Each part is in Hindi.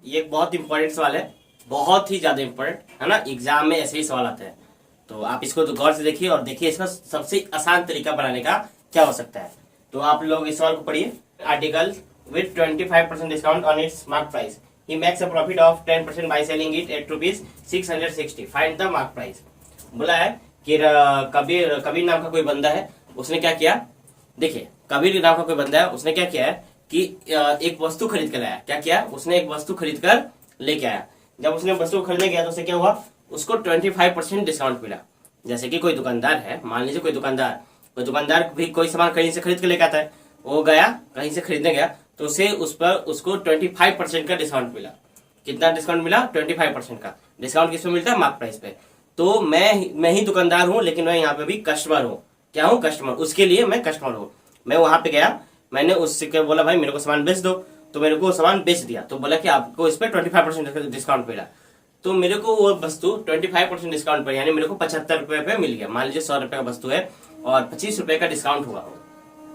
ये एक बहुत इंपॉर्टेंट सवाल है, बहुत ही ज्यादा इंपॉर्टेंट है ना। एग्जाम में ऐसे ही सवाल आते हैं, तो आप इसको तो गौर से देखिए और देखिए इसका सबसे आसान तरीका बनाने का क्या हो सकता है। तो आप लोग इस सवाल को पढ़िए। Article with 25% discount on it's mark price, he makes a profit of 10% by selling it at ₹660, find the mark price. बोला है कि कबीर कबीर नाम का कोई बंदा है, उसने क्या किया, देखिए कबीर नाम का कोई बंदा है, उसने क्या किया है कि एक वस्तु खरीद कर लाया। क्या किया, उसने एक वस्तु खरीद कर लेके आया। जब उसने वस्तु खरीदने गया तो उसे क्या हुआ, उसको 25% डिस्काउंट मिला। जैसे कि कोई दुकानदार है, मान लीजिए कोई दुकानदार भी कोई सामान कहीं से खरीद के लेके आता है, वो गया कहीं से खरीदने गया तो उसे उस पर उसको 25% का डिस्काउंट मिला। कितना डिस्काउंट मिला, 25% का डिस्काउंट। किस पे मिलता है, मार्क प्राइस पे। तो मैं ही दुकानदार हूँ, लेकिन मैं यहाँ पे भी कस्टमर हूँ। क्या हूँ, कस्टमर। उसके लिए मैं कस्टमर हूँ। मैं वहां पे गया, मैंने उससे क्या बोला, भाई मेरे को सामान बेच दो, तो मेरे को सामान बेच दिया। तो बोला कि आपको इस पर 25% डिस्काउंट मिला। तो मेरे को वो वस्तु 25% डिस्काउंट पर, यानी मेरे को 75 रुपए पे मिल गया। मान लीजिए 100 रुपए का वस्तु है और 25 रुपए का डिस्काउंट हुआ,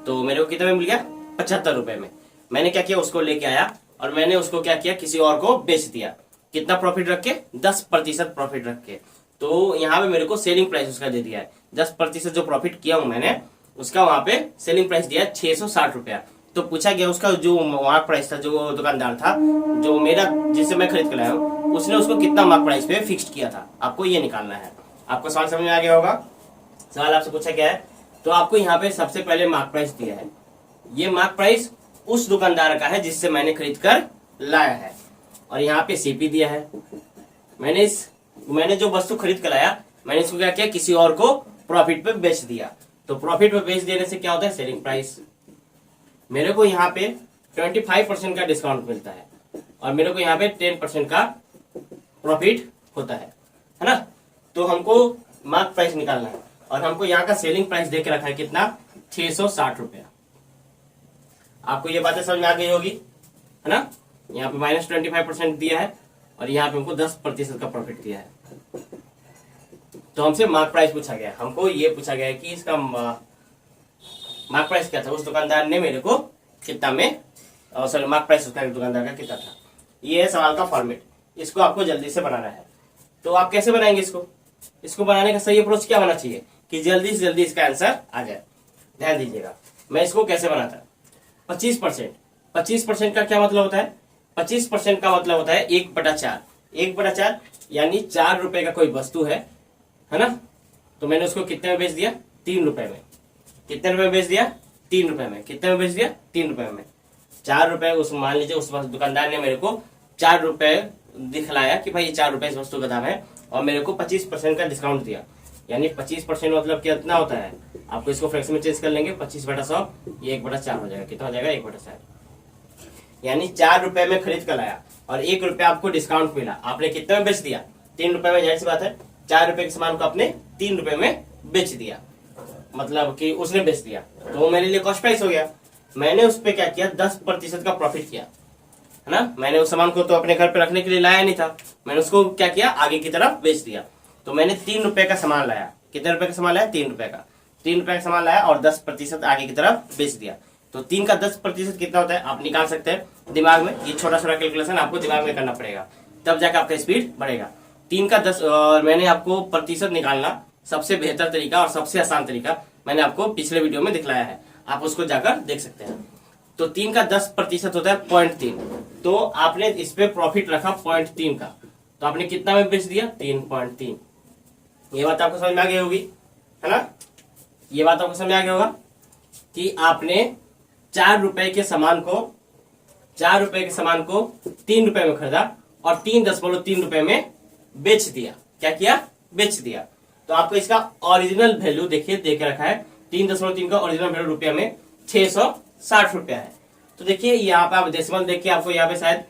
तो मेरे को कितने में मिल गया, 75 रुपए में। मैंने क्या किया, उसको लेके आया और मैंने उसको क्या किया, किसी और को बेच दिया। कितना प्रॉफिट रख के, 10% प्रॉफिट रख के। तो यहाँ पे मेरे को सेलिंग प्राइस उसका दे दिया है। 10% जो प्रॉफिट किया हूं मैंने, उसका वहां पे सेलिंग प्राइस दिया 660 रुपया। तो पूछा गया उसका जो मार्क प्राइस था, जो दुकानदार था, जो मेरा जिससे मैं खरीद कर लाया हूँ, उसने उसको कितना मार्क प्राइस पे फिक्स किया था, आपको ये निकालना है। आपको सवाल समझ में आ गया होगा। सवाल आपसे पूछा गया है, तो आपको यहाँ पे सबसे पहले मार्क प्राइस दिया है। ये मार्क प्राइस उस दुकानदार का है जिससे मैंने खरीद कर लाया है, और यहाँ पे सीपी दिया है। मैंने जो वस्तु खरीद कर लाया, मैंने इसको क्या किया, किसी और को प्रॉफिट पे बेच दिया। तो प्रॉफिट पे बेच देने से क्या होता है, सेलिंग प्राइस। मेरे को यहाँ पे 25% का डिस्काउंट मिलता है और मेरे को यहाँ पे 10% का प्रॉफिट होता है ना। तो हमको मार्क प्राइस निकालना है और हमको यहाँ का सेलिंग प्राइस दे के रखा है कितना, 660 रुपया। आपको ये बातें समझ में आ गई होगी, है ना। यहाँ पे -25% दिया है और यहाँ पे हमको 10% का प्रॉफिट दिया है। तो हमसे मार्क प्राइस पूछा गया, हमको ये पूछा गया है कि इसका मार्क प्राइस क्या था, उस दुकानदार ने मेरे को कितना में, सॉरी मार्क प्राइस उसका दुकानदार का कितना था। ये है सवाल का फॉर्मेट, इसको आपको जल्दी से बनाना है। तो आप कैसे बनाएंगे इसको बनाने का सही अप्रोच क्या होना चाहिए कि जल्दी से जल्दी इसका आंसर आ जाए। ध्यान दीजिएगा, मैं इसको कैसे बनाता। 25% का क्या मतलब होता है, 25% का मतलब होता है 1/4। 1/4 यानी 4 रुपए का कोई वस्तु है ना। तो मैंने उसको कितने में बेच दिया, 3 रुपए में। कितने रुपए में बेच दिया, 3 रुपए में। कितने में बेच दिया, 3 रुपए में। 4 रुपए उस, मान लीजिए उस दुकानदार ने मेरे को 4 रुपए दिखलाया कि भाई 4 रुपए इस वस्तु का दाम है, और मेरे को 25% का डिस्काउंट दिया। यानी 25% मतलब कितना होता है, आपको इसको फ्रैक्शन में चेंज कर लेंगे। 25/100 ये 1/4 हो जाएगा। कितना हो जाएगा, 1/4। यानी 4 रुपए में खरीद कर लाया और 1 रुपया आपको डिस्काउंट मिला। आपने कितने में बेच दिया, 3 रुपए में। जाहिर सी बात है, 4 रुपए के सामान को आपने 3 रुपए में बेच दिया, मतलब कि उसने बेच दिया, तो वो मेरे लिए कॉस्ट प्राइस हो गया। मैंने उस पर क्या किया, 10% का प्रॉफिट किया, है ना। मैंने उस सामान को तो अपने घर पे रखने के लिए लाया नहीं था, मैंने उसको क्या किया, आगे की तरफ बेच दिया। तो मैंने 3 रुपए का सामान लाया। कितने रुपए का सामान लाया, 3 रुपए का। 3 रुपए का सामान लाया और 10% आगे की तरफ बेच दिया। तो 3 का 10% कितना होता है, आप निकाल सकते हैं दिमाग में। ये छोटा छोटा कैलकुलेशन आपको दिमाग में करना पड़ेगा, तब जाकर आपका स्पीड बढ़ेगा। 3 का 10, और मैंने आपको प्रतिशत निकालना सबसे बेहतर तरीका और सबसे आसान तरीका मैंने आपको पिछले वीडियो में दिखलाया है, आप उसको जाकर देख सकते हैं। तो 3 का 10% होता है 0.3। तो आपने इस पे प्रॉफिट रखा 0.3 का, तो आपने कितना में बेच दिया, 3.3। ये बात आपको समझ में आ गई होगी, है ना। ये बात आपको समझ में आ गया होगा कि आपने 4 रुपए के सामान को 3 रुपए में खरीदा और 3.3 रुपए में बेच दिया। क्या किया, बेच दिया। तो आपको इसका ओरिजिनल वैल्यू देखिए दे के रखा है, 3.3 का ओरिजिनल वैल्यू रुपया में 660 रुपया है। तो देखिए यहाँ पे आप डेसिमल देखिए, आपको यहाँ पे शायद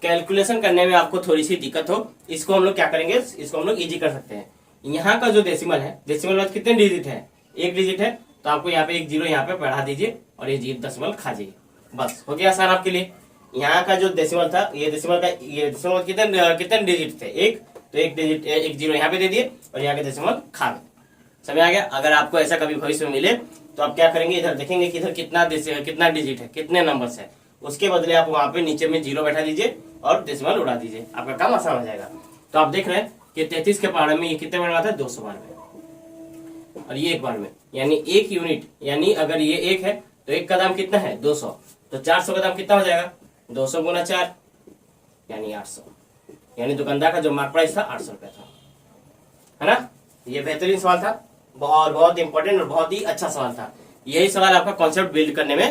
कैलकुलेशन करने में आपको थोड़ी सी दिक्कत हो। इसको हम लोग क्या करेंगे, इसको हम लोग इजी कर सकते हैं। यहाँ का जो डेसिमल है, डेसिमल में कितने डिजिट है, 1 डिजिट है, तो आपको यहाँ पे 1 0 यहाँ पे बढ़ा दीजिए और ये 0 खा जाइए, बस हो गया आसान आपके लिए। यहाँ का जो डेसिमल था, ये डेसिमल कितने डिजिट थे, 1, तो 1 डिजिट 1 0 यहाँ पे दे दिए और यहाँ के डेसिमल खा गए। समझ आ गया। अगर आपको ऐसा कभी भविष्य में मिले तो आप क्या करेंगे, इधर देखेंगे कि इधर कितना डिजिट है, कितने नंबर्स है, उसके बदले आप वहां पे नीचे में 0 बैठा दीजिए और डेसिमल उड़ा दीजिए, आपका काम आसान हो जाएगा। तो आप देख रहे हैं कि 33 के पहाड़े में ये कितने बार में आता है, 200 बार में, और ये 1 बार में, यानी 1 यूनिट, यानी अगर ये 1 है तो 1 का दाम कितना है, 200, तो 400 का दाम कितना हो जाएगा, 200 गुना 4 यानी 800, यानी दुकानदार का जो मार्क प्राइस था 800 रुपया था, है ना। ये बेहतरीन सवाल था, बहुत बहुत इंपॉर्टेंट और बहुत ही अच्छा सवाल था। यही सवाल आपका कॉन्सेप्ट बिल्ड करने में